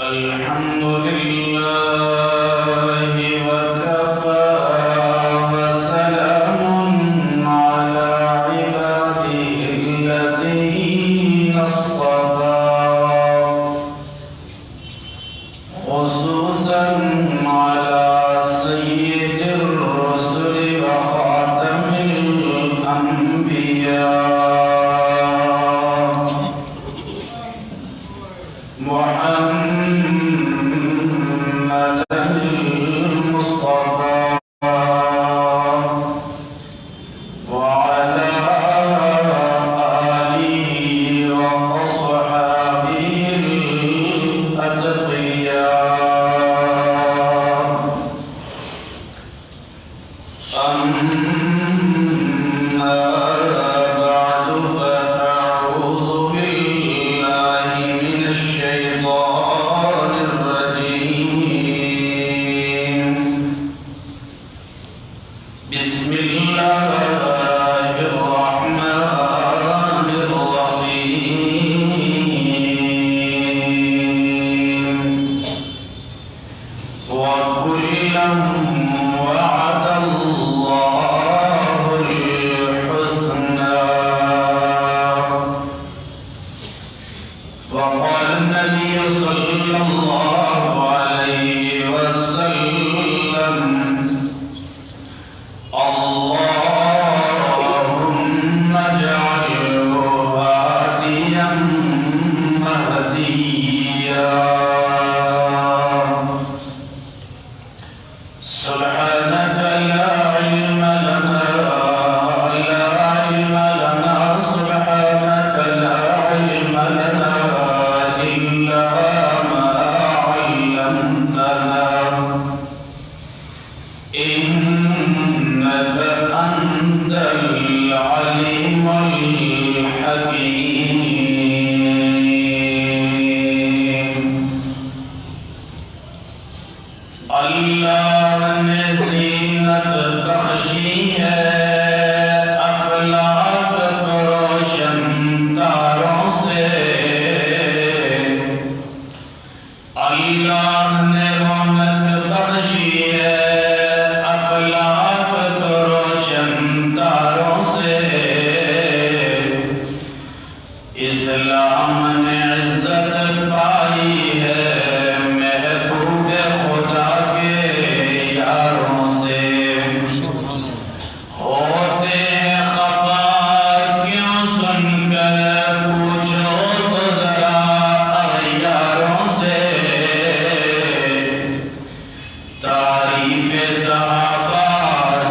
الحمد لله وكفى وسلام على عباده الذين اصطفى خصوصا على سيد الرسل وخاتم الأنبياء محمد المصطفى وعلى آله وأصحابه الأتقياء أما بعد فأعوذ بالله من الشيطان الرجيم بسم الله الرحمن الرحيم وكلا وعد الله الحسنى وقال النبي صلى الله عليه وسلم اللهم اجعله هاديا مهديا سبحانك لا علم لنا سبحانك لا علم لنا إلا ما علمتنا إنك أنت العليم الحكيم اللہ نے زینت بخشی ہے اخلاق کو روشن تاروں سے اللہ نے رونق بخشی ہے اخلاق کو روشن تاروں سے اسلام نے عزت پائی ہے محبوب خدا کے یاروں سے ہوتے خفا کیوں سن کر پوچھو تو ذرا اغیاروں سے تعریف صحابہ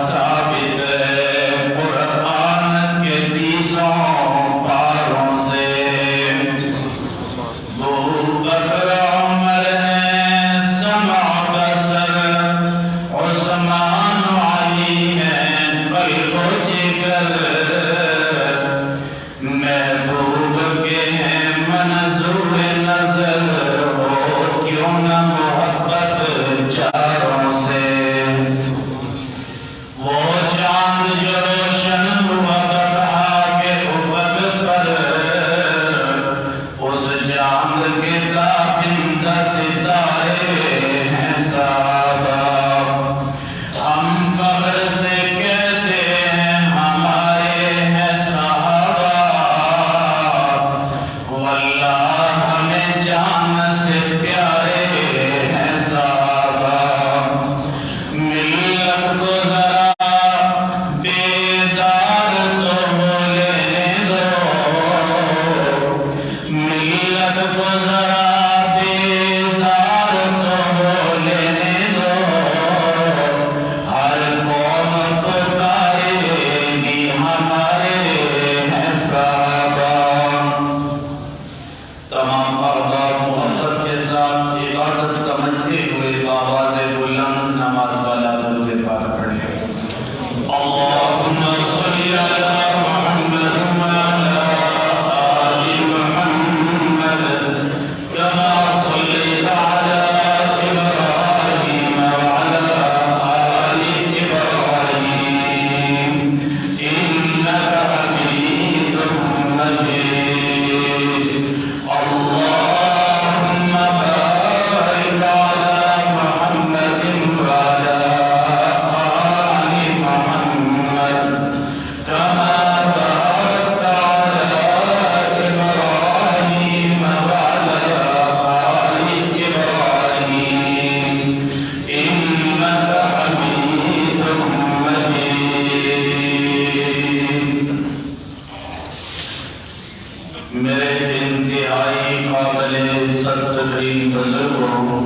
ثابت ہے قرآن کے 30 پاروں سے بکر عمر ہیں سمع بصر عثمان علی ہیں قلب و جگر محبوب کے ہیں منظور نظر ہو کیوں نہ محبت چاروں سے وہ چاند جو روشن ہوا بطحا کے افق پر اس چاند کے تابع کریم بزرگوں،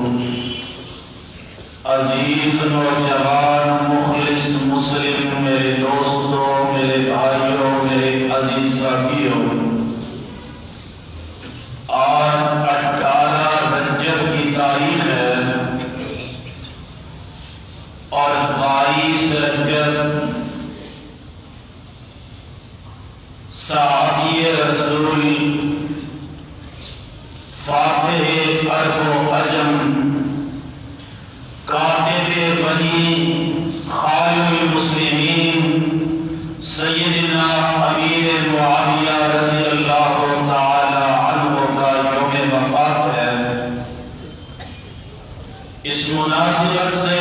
عزیز نوجوان مخلص مسلم میرے دوستوں، میرے بھائیوں، میرے عزیز ساتھیوں، آج 18 رجب کی تاریخ ہے اور 22 رجب صحابی رسول فاتح عرب و عجم کاتب بنی خالد المسلمین سیدنا امیر معاویہ رضی اللہ تعالی عنہ کا یوم وفات ہے۔ اس مناسبت سے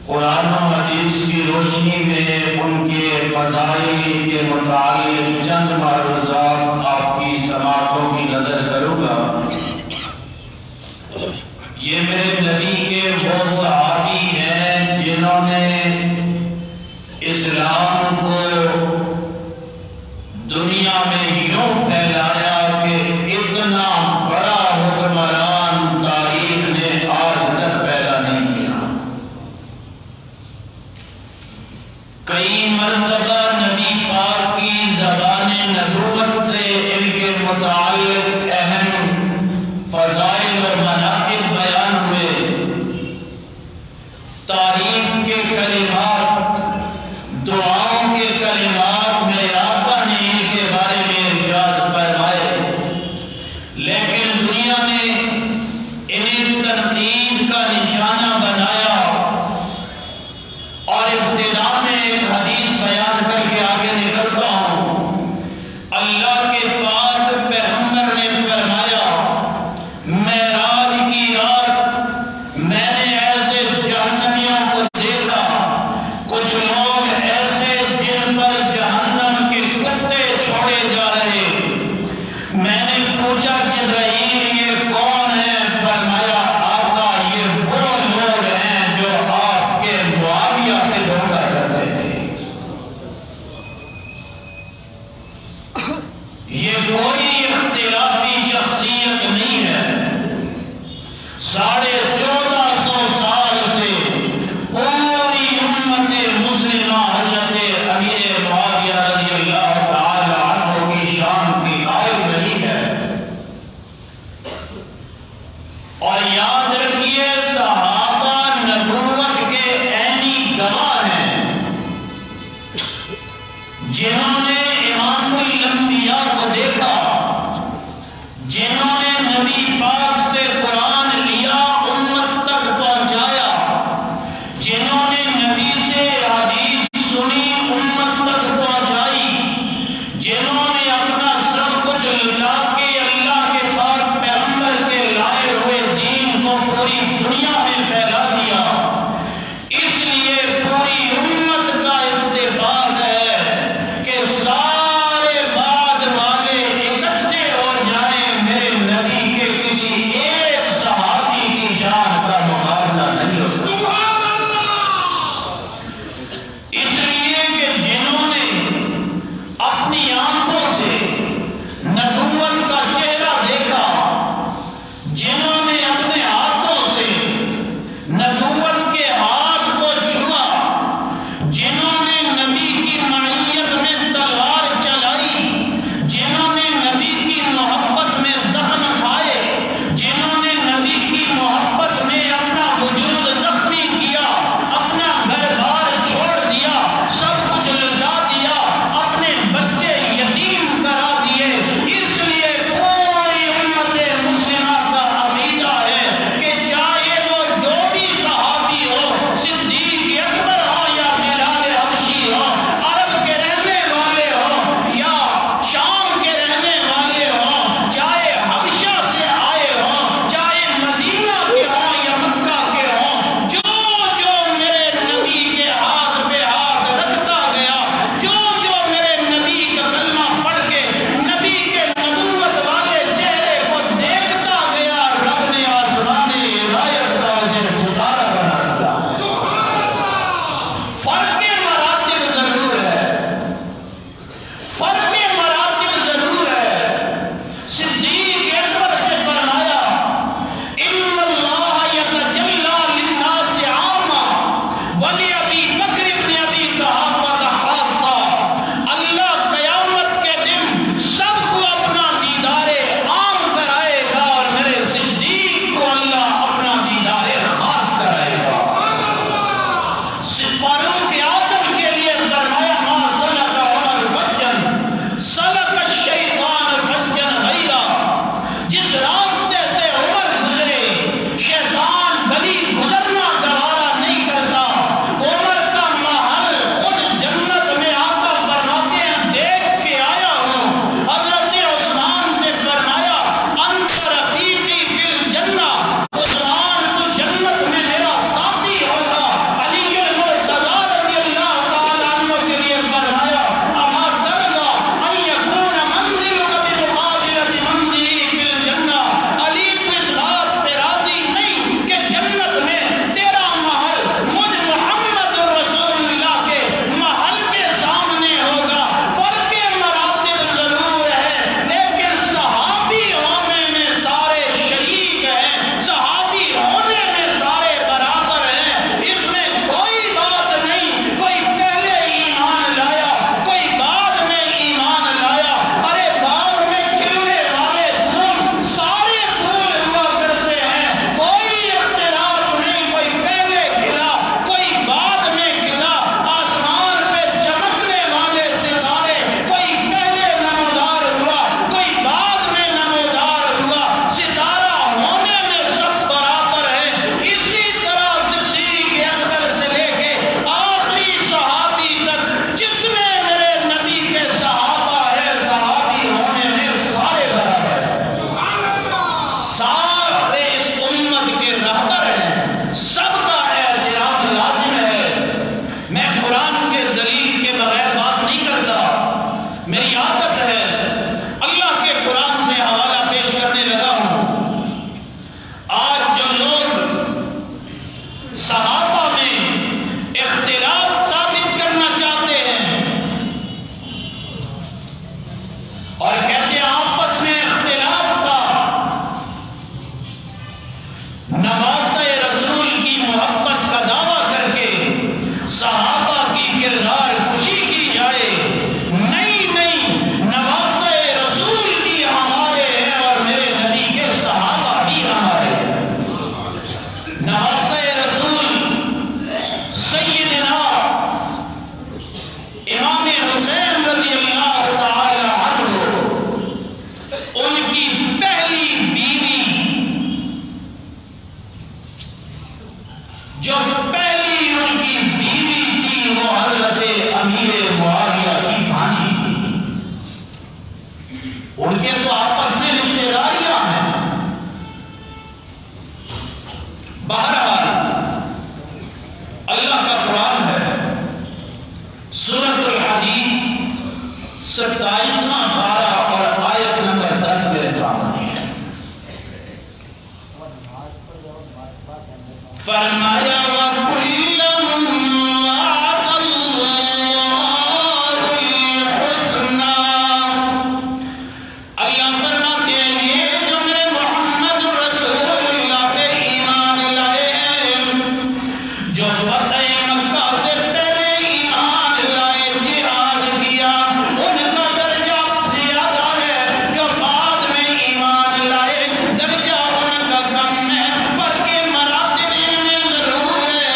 قرآن و حدیث کی روشنی میں ان کے فضائل کے متعلق چند معروضات آپ کی سماعتوں کی نظر کروں گا۔ یہ میرے نبی کے وہ صحابی ہیں جنہوں نے اسلام کو دنیا میں یوں پھیلایا کہ اتنا بڑا حکمران تاریخ نے آج تک پیدا نہیں کیا۔ کئی مرتبہ نبی پاک کی زبان نبوت سے ان کے متعلق اہم فضائل و مناقب بیان ہوئے۔ تاریخ کے کلمات، دعاؤں کے کلمات میں آقا نے ان کے بارے میں ارشاد فرمائے، لیکن دنیا نے انہیں تنقید کا نشانہ بنایا۔ اور ابتدا میں ایک حدیث بیان کر کے آگے نکلتا ہوں۔ اللہ کے پاک پیغمبر نے فرمایا، معراج کی رات میں نے ایسے جہنمیوں کو دیکھا، کچھ لوگ ایسے جن پر جہنم کے کتے چھوڑے جا رہے۔ میں نے پوچھا جبرائیل یہ کون ہے؟ فرمایا آقا یہ وہ لوگ ہیں جو آپ کے معاویہ پہ دھوکہ کرتے تھے۔ یہ کوئی اختلافی شخصیت نہیں ہے۔ 1450 سال سے پوری امت مسلمہ حضرت امیر معاویہ رضی اللہ تعالی عنہ کی شان کی قائل رہی ہے۔ اور یاد رکھیے صحابہ نبوت کے عینی گواہ ہیں، جنہوں نے امام الانبیاء کو دیکھا، جنہوں نے نبی پاک سے قرآن لیا، امت تک پہنچایا، جنہوں نے نبی سے حدیث سنی، امت تک پہنچائی، جنہوں نے اپنا سب کچھ لٹا کے اللہ کے پاک پیغمبر کے لائے ہوئے دین کو پوری دنیا میں پھیلا دیا۔ اس لیے پوری امت کا اتفاق ہے کہ نواسۂ رسول کی محبت کا دعویٰ کر کے صحابہ کی کردار کشی کی جائے، نہیں نہیں، نواسۂ رسول بھی ہمارے ہیں اور میرے نبی کے صحابہ بھی ہمارے ہیں۔ نواسۂ رسول سیدنا امام حسین رضی اللہ تعالی عنہ، ان کی پہلی بیوی، جو پہلی ان کی بیوی تھی وہ حضرت امیر معاویہ کی بھانجی تھی۔ ان کے تو آپس میں رشتے داریاں ہیں۔ بہرحال اللہ کا قرآن ہے، سورۃ الحدید 27واں پارہ اور آیت نمبر 10 میرے سامنے ہے۔ فرمایا وَكُلًّا وَعَدَ اللَّهُ الْحُسْنَى، اللہ فرماتے ہیں یہ جو میرے محمد رسول اللہ پہ ایمان لائے ہیں، جو فتح مکہ سے پہلے ایمان لائے، جہاد کیا، ان کا درجہ زیادہ ہے، جو بعد میں ایمان لائے درجہ ان کا کم ہے۔ فرق مراتب ان میں ضرور ہے،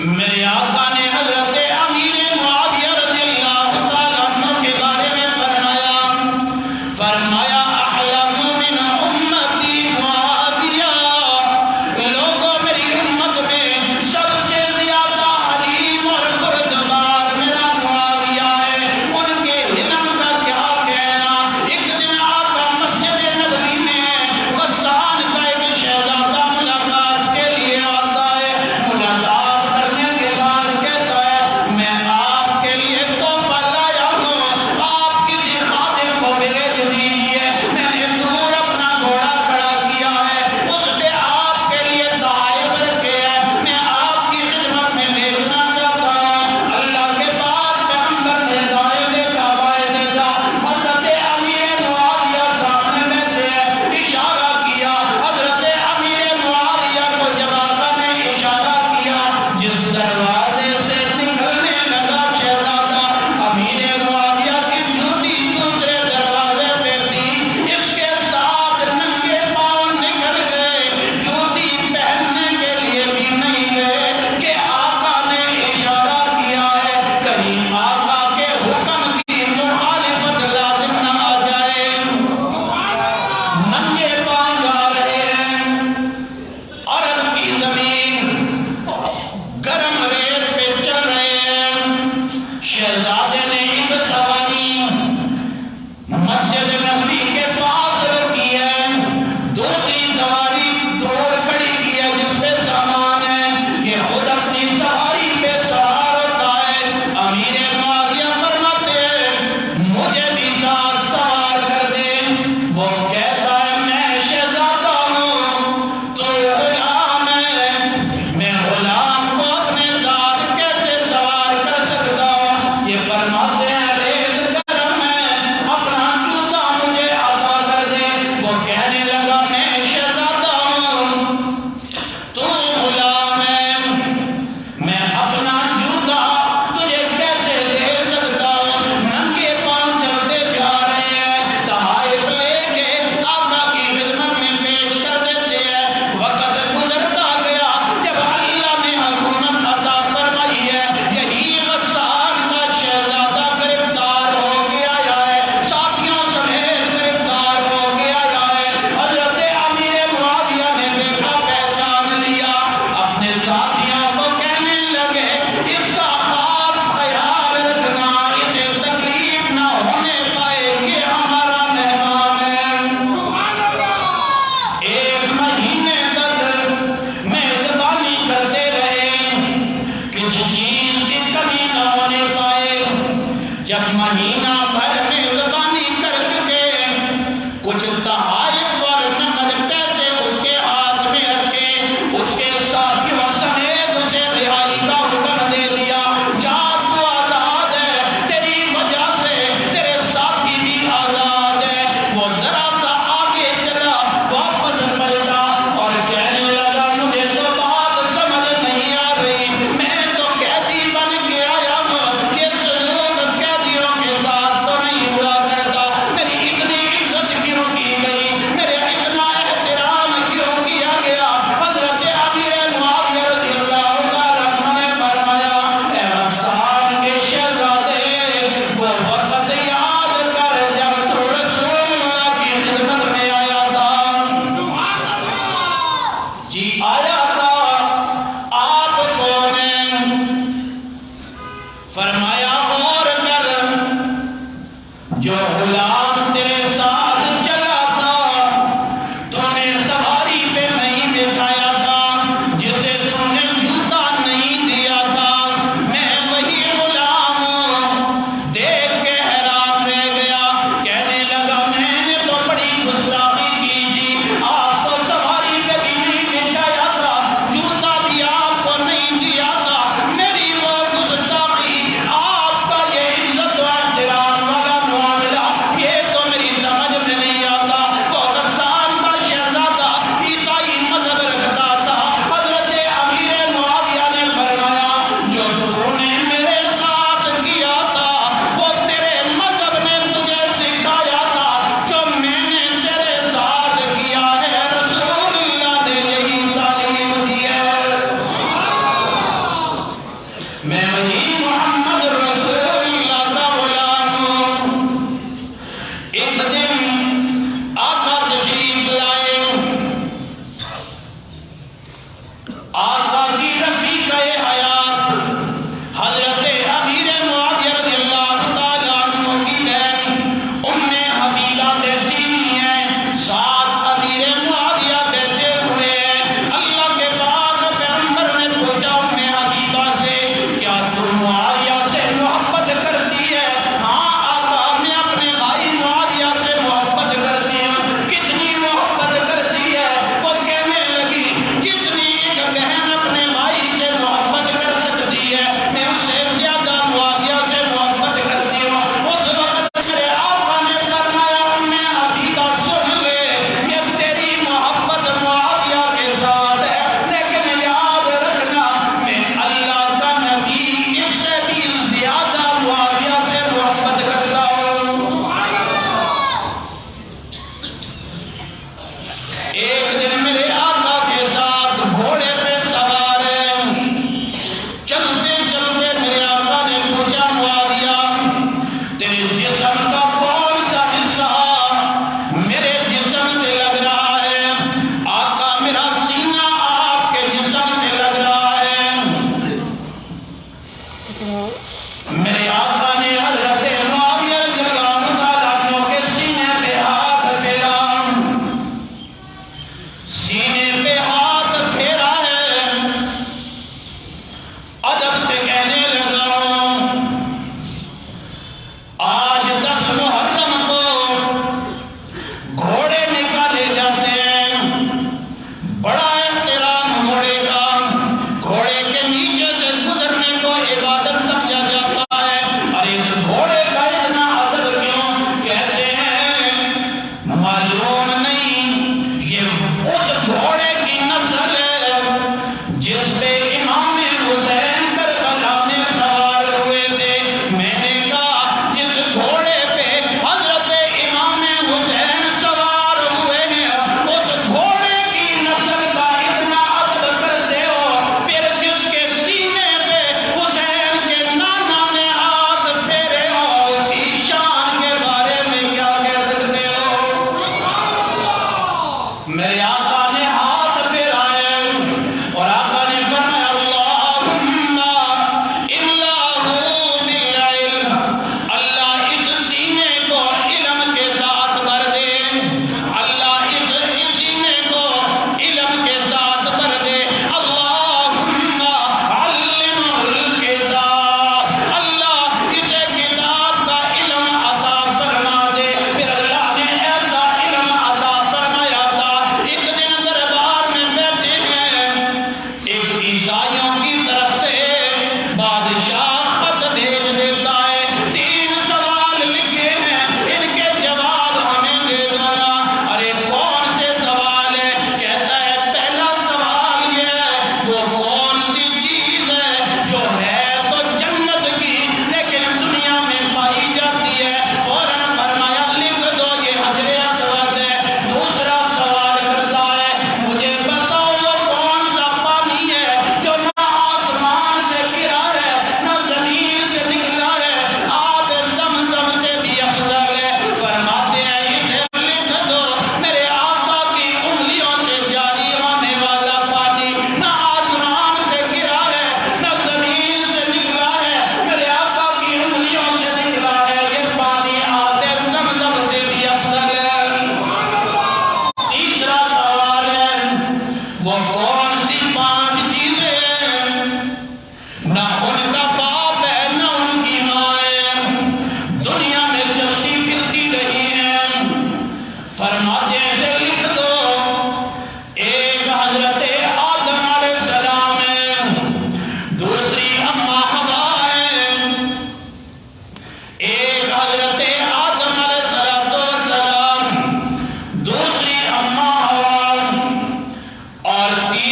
میرے آقا نے حضرت امیر معاویہ رضی اللہ تعالیٰ عنہ کے بارے میں فرمایا احلم من امتی معاویہ، لوگوں میری امت میں سب سے زیادہ حلیم اور بردبار میرا معاویہ ہے، ان کے حلم کا کیا کہنا۔ ایک دن آقا مسجد نبوی میں غسان کا ایک شہزادہ ملاقات کے لیے آتا ہے، ملاقات کرنے کے بعد کہتا ہے میں آپ کے لیے تحفہ لایا ہوں، آپ کسی خادم کو بھیج دیجئے، میں نے دور اپنا گھوڑا کھڑا کیا ہے، اس پہ آپ کے لیے تحائف رکھے ہیں، میں آپ کی خدمت میں بھیجنا چاہتا ہوں۔ اللہ کے بعد پیغمبر نے دائیں دیکھا بائیں دیکھا، حضرت امیر معاویہ سامنے بیٹھے ہیں، اشارہ کیا حضرت امیر معاویہ کو، جب آقا نے اشارہ کیا جس دروازے سے نکلنے لگا شہزادہ، امیر معاویہ کی جوتی دوسرے دروازے پہ تھی، اس کے ساتھ ننگے پاؤں نکل گئے، جوتی پہننے کے لیے بھی نہیں گئے کہ آقا نے اشارہ کیا ہے کہیں آقا کے حکم کی مخالفت لازم نہ آ جائے۔ ننگے پاؤں جا رہے ہیں، عرب کی زمین گرم ریت پہ چل رہے ہیں، شہزادے نے ایک سواری مسجد نبوی کے پاس رکھی ہے، دوسری سواری دور کھڑی کی ہے جس پہ سامان ہے، یہ خود اپنی سواری پہ سوار ہوتا ہے۔ امیر معاویہ فرماتے ہیں مجھے بھی ساتھ سوار کر دے، وہ کہتا ہے میں شہزادہ ہوں تو غلام ہے، میں غلام کو اپنے ساتھ کیسے سوار کر سکتا ہوں؟ یہ فرماتے ہیں ریت گرم ہے، اپنا جوتا مجھے عطا کر دے۔ وہ کہنے لگا میں شہزادہ ہوں تو غلام ہے، میں اپنا جوتا تجھے کیسے دے سکتا ہوں؟ ننگے پاؤں چلتے جا رہے ہیں، تحائف لے کے آقا کی خدمت میں پیش کر دیتے ہیں۔ وقت گزرتا گیا، جب اللہ نے حکومت عطا فرمائی ہے، یہی غسان کا شہزادہ گرفتار ہو کے آیا ہے، ساتھیوں سمیت گرفتار ہو کے آیا ہے۔ حضرت امیر معاویہ نے دیکھا، پہچان لیا، اپنے ساتھیوں کو کہنے لگے اس کا خاص خیال رکھنا، اسے تکلیف نہ ہونے پائے، یہ ہمارا مہمان ہے۔ ایک مہینے تک میزبانی کرتے رہے، کسی چیز کی کمی نہ ہونے پائے۔ جب مہینہ بھر میزبانی کر چکے، کچھ تحائف اور نقد پیسے اس کے ہاتھ میں رکھے، اس کے ساتھیوں سمیت اسے رہائی کا حکم دے دیا، جا تو آزاد ہے، تیری وجہ سے تیرے ساتھی بھی آزاد ہے۔ وہ ذرا سا آگے چلا، واپس پلٹا اور کہنے لگا مجھے تو بات سمجھ نہیں آ رہی، میں تو قیدی بن کے آیا ہوں، یہ سلوک قیدیوں کے ساتھ تو نہیں ہوا کرتا، میری اتنی عزت کیوں کی گئی، میرے اتنا احترام کیوں کیا گیا؟ حضرت امیر معاویہ رضی اللہ تعالیٰ عنہ نے فرمایا اے غسان کے شہزادے، وہ وقت یاد کر جب تو رسول اللہ کی خدمت میں آیا تھا۔ جی آیا تھا، آپ کون ہیں؟ فرمایا غور کر، جو غلام تیرے ساتھ چلا تھا، تو نے سواری پہ نہیں بٹھایا تھا، جسے تو نے جوتا نہیں دیا تھا، میں وہی غلام ہوں۔ دیکھ کے حیران رہ گیا، کہنے لگا میں نے تو بڑی گستاخی کی تھی، آپ کو سواری پہ بھی نہیں بٹھایا تھا،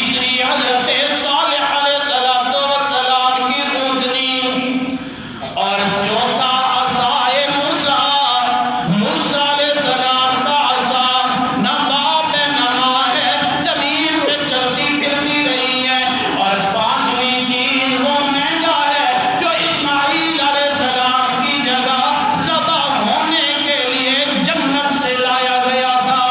تیسری حضرت صالح علیہ السلام کی اونٹنی، اور چوتھا عصائے موسیٰ علیہ السلام کا عصا، نہ باپ ہے نہ ماں ہے، زمین سے چلتی پھرتی رہی ہے، اور پانچویں چیز وہ مہنگا ہے جو اسماعیل علیہ السلام کی جگہ ذبح ہونے کے لیے جنت سے لایا گیا تھا۔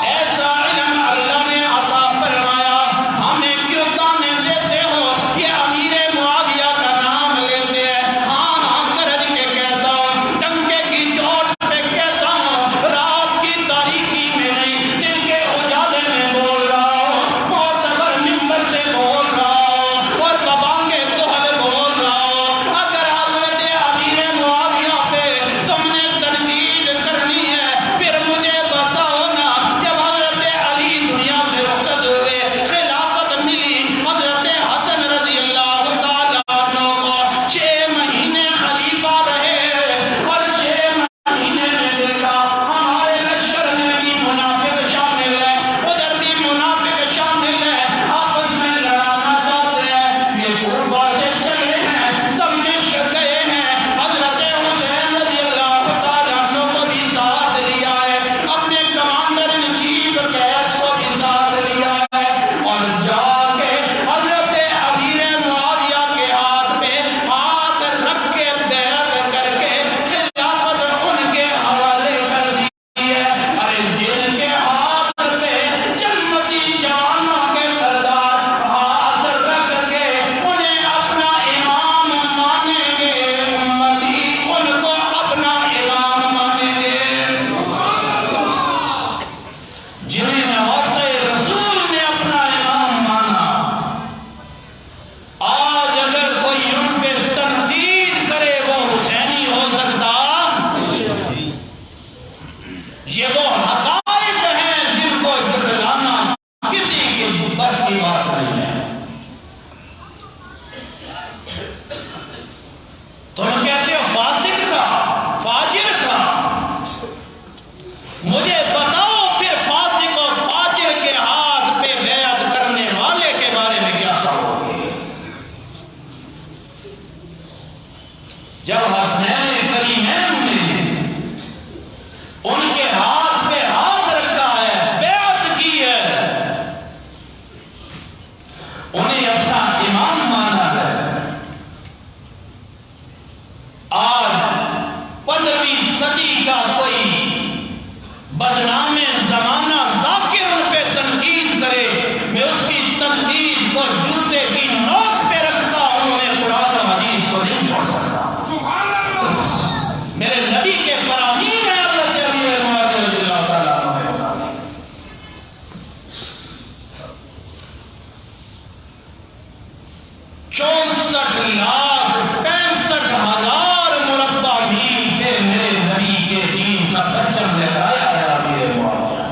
ایسا علم اللہ نے عطا فرمایا، ہمیں کیوں تانے دیتے ہو؟ یہ امیر معاویہ کا نام لیتے ہیں، ہاں ہاں گرج کے کہتا ہوں، ڈنکے کی چوٹ پہ کہتا ہوں، رات کی تاریکی میں نہیں، دن کے اجالے میں بول رہا ہوں، معتبر منبر سے بول رہا ہوں، اور ببانگے کوہل بول رہا ہوں۔ اگر حضرت امیر معاویہ پہ تم نے تنقید کرنی ہے، پھر مجھے بتاؤ نا، جب حضرت علی دنیا سے رخصت ہوئے، خلافت ملی حضرت حسن رضی اللہ تعالیٰ عنہ کو، 6 مہینے خلیفہ رہے، اور 6 مہینے میں دیکھا ہمارے لشکر میں بھی منافق شامل ہے، ادھر بھی منافق شامل ہے، آپس میں لڑانا چاہتے ہیں۔ یہ کوفہ سے چلے ہیں، دمشق گئے ہیں، حضرت حسین رضی اللہ تعالیٰ عنہ کو بھی ساتھ لیا ہے، اپنے کمانڈر ان چیف قیس کو بھی ساتھ لیا ہے، اور جا کے حضرت امیر معاویہ کے ہاتھ پہ ہاتھ رکھ کے بیعت کر کے خلافت ان کے حوالے کر دی ہے۔ ارے جن کے ہاتھ پہ جنتی جہنم کے سردار ہاتھ رکھ کے انہیں اپنا امام مانیں گے، امتی ان کو اپنا امام مانیں گے۔ جنہیں نواسۂ رسول نے اپنا امام مانا، آج اگر کوئی ان پہ تنقید کرے وہ حسینی ہو سکتا؟ یہ وہ حقائق ہیں جن کو جھٹلانا کسی کے بس کی بات نہیں ہے۔ تم کہتے ہو فاسق تھا، فاجر تھا، مجھے بتاؤ پھر فاسق اور فاجر کے ہاتھ پہ بیعت کرنے والے کے بارے میں کیا کہو گے؟ جب حسنین کریمین نے ان کے ہاتھ پہ ہاتھ رکھا ہے، بیعت کی ہے، انہیں اپنا امام مانا ہے، آج 15ویں صدی کا کوئی بدنام زمانہ ذاکر ان پہ تنقید کرے، میں اس کی تنقید کو جوتے کی نوک پہ رکھتا ہوں، میں قرآن و حدیث کو نہیں چھوڑ سکتا۔ میرے نبی کے فرامین ہیں حضرت امیر معاویہ رضی اللہ تعالیٰ عنہ۔ 64,65,000 مربع میل پہ میرے نبی کے دین کا پرچم لہرایا ہے امیر معاویہ۔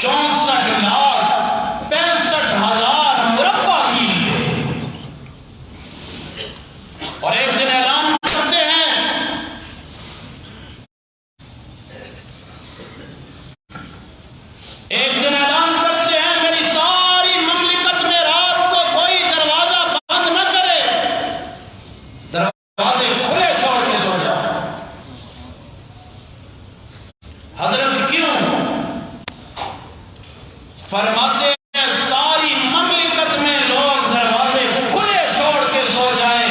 64,65,000 مربع میل پہ، اور ایک دن اعلان کرتے ہیں، ایک دن اعلان کرتے ہیں، میری ساری مملکت میں رات کو کوئی دروازہ بند نہ کرے، دروازے کھلے چھوڑ کے سو جائے۔ حضرت کیوں؟ فرماتے ہیں ساری مملکت میں لوگ دروازے کھلے چھوڑ کے سو جائیں،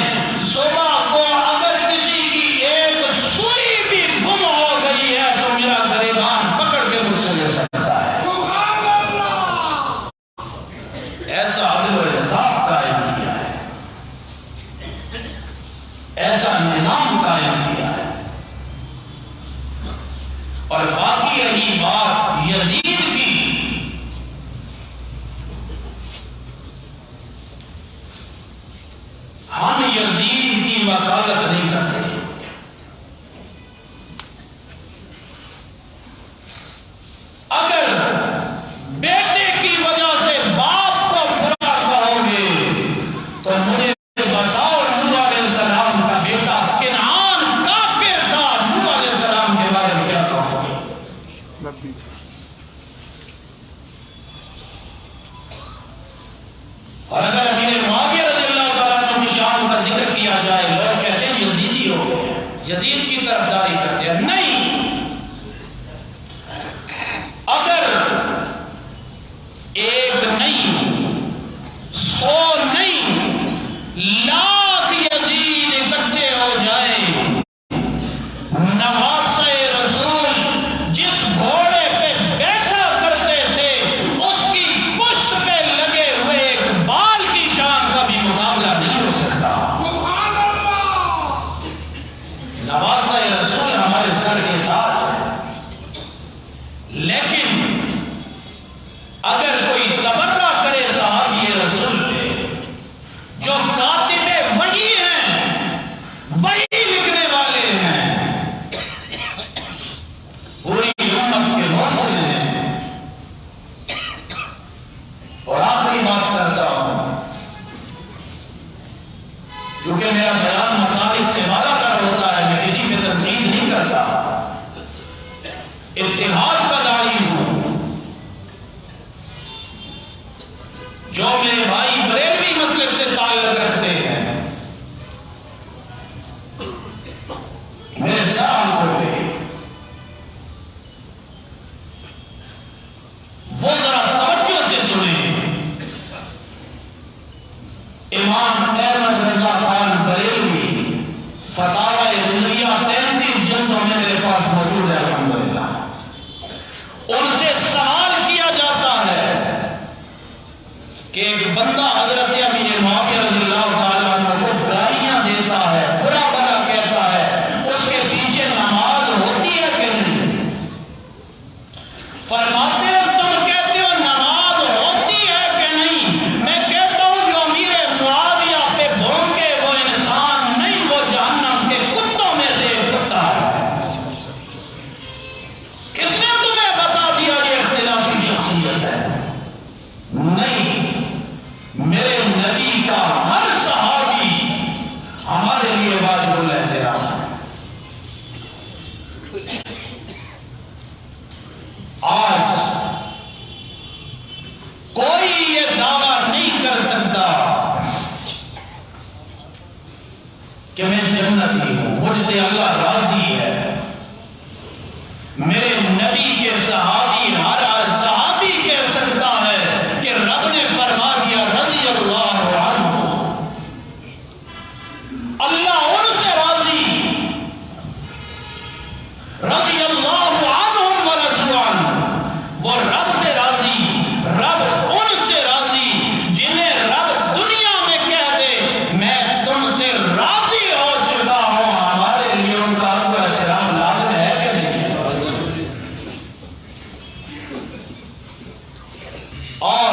صبح کو اگر کسی کی ایک سوئی بھی گم ہو گئی ہے تو میرا گریبان پکڑ کے مجھ سے لے سکتا ہے۔ ایسا عدل و انصاف قائم کیا ہے، ایسا نظام قائم کیا ہے۔ اور باقی رہی بات یزید کی، اور اگر امیر معاویہ رضی اللہ تعالیٰ عنہ کی شان کا ذکر کیا جائے لوگ کہتے ہیں یزیدی ہو گئے، یزید کی طرفداری کرتے ہیں. نہیں، اگر ایک نہیں، 100 نہیں، لاکھ یزید اکٹھے ہو جائیں، نواسۂ رسول جس گھوڑے پہ بیٹھا کرتے تھے اس کی پشت پہ لگے ہوئے ایک بال کی شان کا بھی مقابلہ نہیں ہو سکتا. نواسۂ رسول ہمارے سر کے تاج ہے. لیکن اگر کوئی تبرہ کرے صحابی رسول پہ جو کاتب وحی ہیں، وحی لکھنے والے ہیں، پوری امت کے مرسل ہیں. اور آخری بات کرتا ہوں کیونکہ میرا بیان مسالک سے مالا کر ہوتا ہے، میں کسی پہ تنقید نہیں کرتا، اتحاد کا داعی ہوں. جو میرے بھائی بریلوی مسلک سے تعلق رکھتے ہیں میرے سامنے پہ وہ ذرا توجہ سے سنیں. امام احمد رضا خان بریلوی فتاوی رضویہ 33 جلدوں میں میرے پاس موجود ہے الحمدللہ. ان سے سوال کیا جاتا ہے کہ ایک بندہ حضرت امیر معاویہ رضی اللہ تعالیٰ عنہ کو گالیاں دیتا ہے، برا بھلا کہتا ہے، اس کے پیچھے نماز ہوتی ہے کہ نہیں؟ فرماتے ہیں تم کہتے ہو نماز ہوتی ہے کہ نہیں، میں کہتا ہوں جو امیر معاویہ پہ بھونکے وہ انسان نہیں، وہ جہنم کے کتوں میں سے ایک کتا ہے. کس نے تمہیں بتا دیا یہ اختلافی شخصیت ہے؟ نہیں، میرے نبی کا ہر صحابی ہمارے لیے واجب الاحترام ہے. آج کوئی یہ دعویٰ نہیں کر سکتا کہ میں جنتی ہوں، مجھ سے اللہ راضی ہے. میرے نبی کے صحابی ہر صحابی کہہ سکتا ہے کہ رب نے فرما دیا رضی اللہ عنہ، اللہ ان سے راضی، رضی اللہ عنہم ورضوا عنہ، وہ رب سے راضی، رب ان سے راضی جنہیں رب دنیا میں کہہ دے میں تم سے راضی ہو چکا ہوں. ہمارے لیے ان کا احترام لازم ہے کہ نہیں؟ اور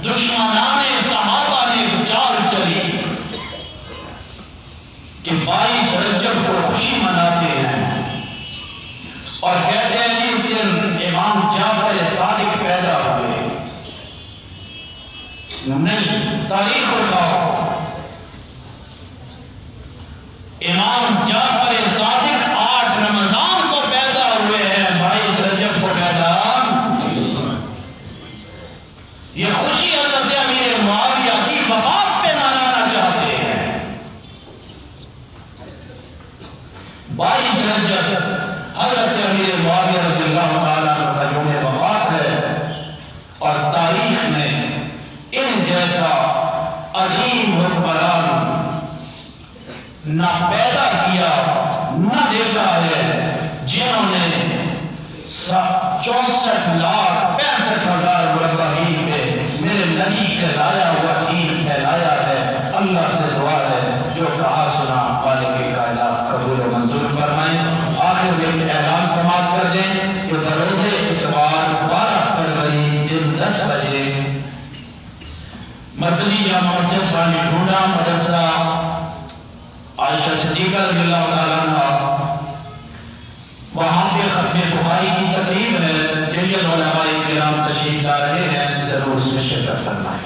دشمنان صحابہ نے چال چلی کہ 22 رجب کو خوشی مناتے ہیں اور کہتے ہیں اس دن امام جعفر صادق پیدا ہوئے. نہیں، تاریخ اٹھاؤ. امام جعفر صادق 8 رمضان کو پیدا ہوئے ہیں، 22 رجب کو پیدا. یہ خوشی حضرت امیر معاویہ کی وفات پہ منانا چاہتے ہیں. 22 رجب حضرت امیر معاویہ رضی اللہ تعالیٰ عنہ کا یوم وفات ہے، اور تاریخ نے ان جیسا عظیم حکمران نہ پیدا کیا نہ دیکھا ہے جنہوں نے 64,65,000 مربع میل پہ میرے نبی کے لایا ہوا دین پھیلایا ہے. اللہ سے دعا ہے جو کہا سنا مالک کائنات قبول و منظور فرمائیں. آخر میں ایک اعلان سماعت کر دیں کہ بروز اتوار 12 فروری دن 10 بجے مرکزی جامع مسجد بانی ڈھونڈا مدرسہ عائشہ صدیقہ رضی اللہ تعالیٰ عنہ، وہاں پہ ختم بخاری کی تقریب ہے. جلیل علماء کرام تشریف لا رہے ہیں، ضرور اس میں شرکت فرمائیں.